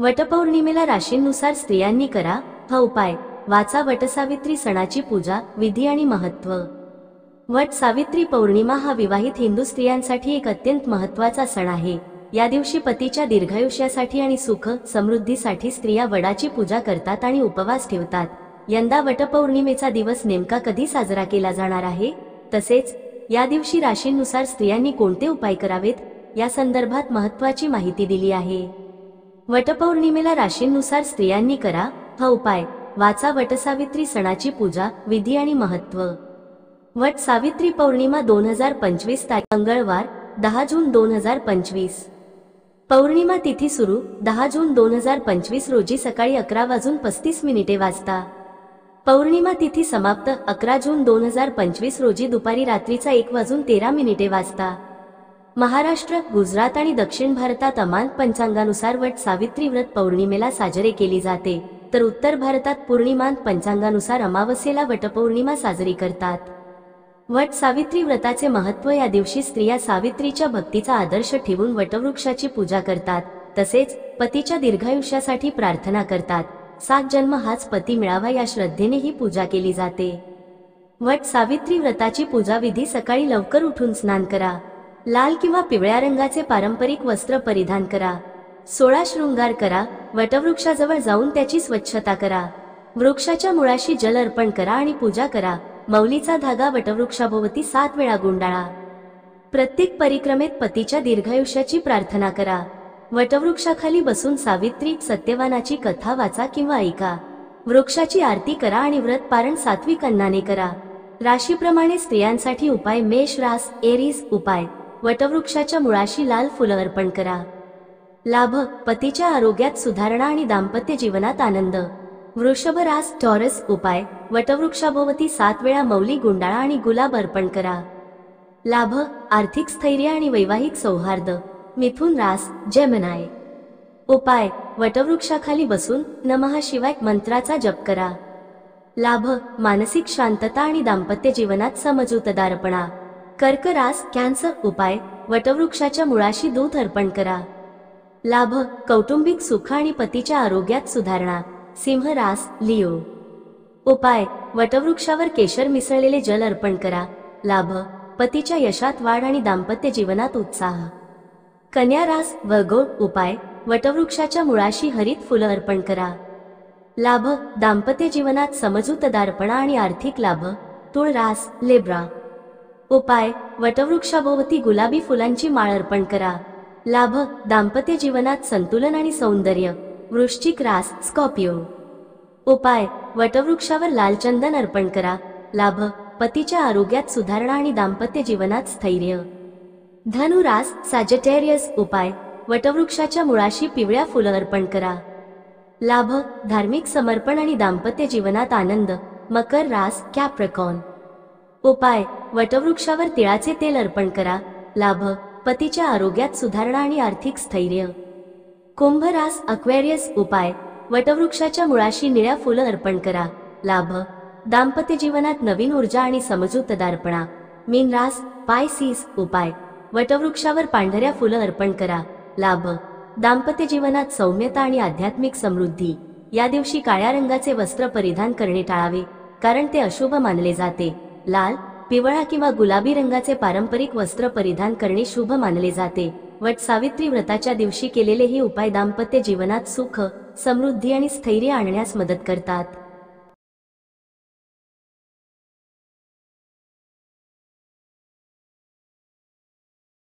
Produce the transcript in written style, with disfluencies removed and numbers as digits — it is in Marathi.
वटपौर्णिमेला राशींनुसार स्त्रियांनी करा हा उपाय. वाचा वटसावित्री सणाची पूजा, विधी आणि महत्त्व. वट सावित्री पौर्णिमा हा विवाहित हिंदू स्त्रियांसाठी एक अत्यंत महत्त्वाचा सण आहे. या दिवशी पतीच्या दीर्घायुष्यासाठी आणि सुख समृद्धीसाठी स्त्रिया वडाची पूजा करतात आणि उपवास ठेवतात. यंदा वटपौर्णिमेचा दिवस नेमका कधी साजरा केला जाणार आहे, तसेच या दिवशी राशींनुसार स्त्रियांनी कोणते उपाय करावेत, या संदर्भात महत्त्वाची माहिती दिली आहे. वटपौर्णिमेला राशींनुसार स्त्रियांनी करा हा उपाय. वाचा वटसावित्री सणाची पूजा, विधी आणि महत्त्व. वट सावित्री पौर्णिमा 2025 तारीख मंगळवार 10 जून 2025. पौर्णिमा तिथी सुरू 10 जून 2025 रोजी सकाळी 11:35 वाजता. पौर्णिमा तिथी समाप्त 11 जून 2025 रोजी दुपारी रात्रीचा 1:13 वाजता. महाराष्ट्र, गुजरात आणि दक्षिण भारतात अमांत पंचांगानुसार वट सावित्री व्रत पौर्णिमेला साजरे केली जाते, तर उत्तर भारतात पूर्णिमांत पंचांगानुसार अमावस्येला वटपौर्णिमा साजरी करतात. वट सावित्री व्रताचे महत्त्व. या दिवशी स्त्रिया सावित्रीच्या भक्तीचा आदर्श ठेवून वटवृक्षाची पूजा करतात, तसेच पतीच्या दीर्घायुष्यासाठी प्रार्थना करतात. 7 जन्म हाच पती मिळावा या श्रद्धेने ही पूजा केली जाते. वट सावित्री व्रताची पूजा विधी. सकाळी लवकर उठून स्नान करा. लाल किंवा पिवळ्या रंगाचे पारंपरिक वस्त्र परिधान करा. 16 शृंगार करा. वटवृक्षाजवळ जाऊन त्याची स्वच्छता करा. वृक्षाच्या मुळाशी जल अर्पण करा आणि पूजा करा. मौलीचा धागा वटवृक्षाभोवती 7 वेळा गुंडाळा. प्रत्येक परिक्रमेत पतीच्या दीर्घायुष्याची प्रार्थना करा. वटवृक्षाखाली बसून सावित्री सत्यवानाची कथा वाचा किंवा ऐका. वृक्षाची आरती करा आणि व्रत पारण सात्विक अन्नाने करा. राशीप्रमाणे स्त्रियांसाठी उपाय. मेष रास एरीज उपाय. वटवृक्षाच्या मुळाशी लाल फुलं अर्पण करा. लाभ. पतीच्या आरोग्यात सुधारणा आणि दाम्पत्य जीवनात आनंद. वृषभ रास टॉरस उपाय. वटवृक्षाभोवती 7 वेळा मौली गुंडाळा आणि गुलाब अर्पण करा. लाभ. आर्थिक स्थैर्य आणि वैवाहिक सौहार्द. मिथुन रास जेमिनाय उपाय. वटवृक्षाखाली बसून नमः शिवाय मंत्राचा जप करा. लाभ. मानसिक शांतता आणि दाम्पत्य जीवनात समजूतदारपणा. कर्क रास कॅन्सर उपाय. वटवृक्षाच्या मुळाशी दूध अर्पण करा. लाभ. कौटुंबिक सुख आणि पतीच्या आरोग्यात सुधारणा. सिंह रास लिओ उपाय. वटवृक्षावर केशर मिसळलेले जल अर्पण करा. लाभ. पतीच्या यशात वाढ आणि दाम्पत्य जीवनात उत्साह. कन्या रास वर्गो उपाय. वटवृक्षाच्या मुळाशी हरित फुलं अर्पण करा. लाभ. दाम्पत्य जीवनात समजूतदारपणा आणि आर्थिक लाभ. तुळ रास लेब्रा उपाय. वटवृक्षाभोवती गुलाबी फुलांची माळ अर्पण करा. लाभ. दाम्पत्य जीवनात संतुलन आणि सौंदर्य. वृश्चिक रास स्कॉर्पिओ उपाय. वटवृक्षावर लाल चंदन अर्पण करा. लाभ. पतीच्या आरोग्यात सुधारणा आणि दाम्पत्य जीवनात स्थैर्य. धनु रास सॅजिटेरियस उपाय. वटवृक्षाच्या मुळाशी पिवळ्या फुलं अर्पण करा. लाभ. धार्मिक समर्पण आणि दाम्पत्य जीवनात आनंद. मकर रास कॅप्रिकॉर्न उपाय. वटवृक्षावर तिळाचे तेल अर्पण करा. लाभ. पतीच्या आरोग्यात सुधारणा आणि आर्थिक स्थैर्य. कुंभ रास अक्वेरियस उपाय. वटवृक्षाच्या मुळाशी निळ्या फुलं अर्पण करा. लाभ. दाम्पत्य जीवनात नवीन ऊर्जा आणि समजूतदारपणा. मीन रास पायसीस उपाय. वटवृक्षावर पांढऱ्या फुलं अर्पण करा. लाभ. दाम्पत्य जीवनात सौम्यता आणि आध्यात्मिक समृद्धी. या दिवशी काळ्या रंगाचे वस्त्र परिधान करणे टाळावे, कारण ते अशुभ मानले जाते. लाल, पिवळा किंवा गुलाबी रंगाचे पारंपरिक वस्त्र परिधान करणे शुभ मानले जाते. वट सावित्री व्रताच्या दिवशी केलेले हे उपाय दाम्पत्य जीवनात सुख, समृद्धी आणि स्थैर्य आणण्यास मदत करतात.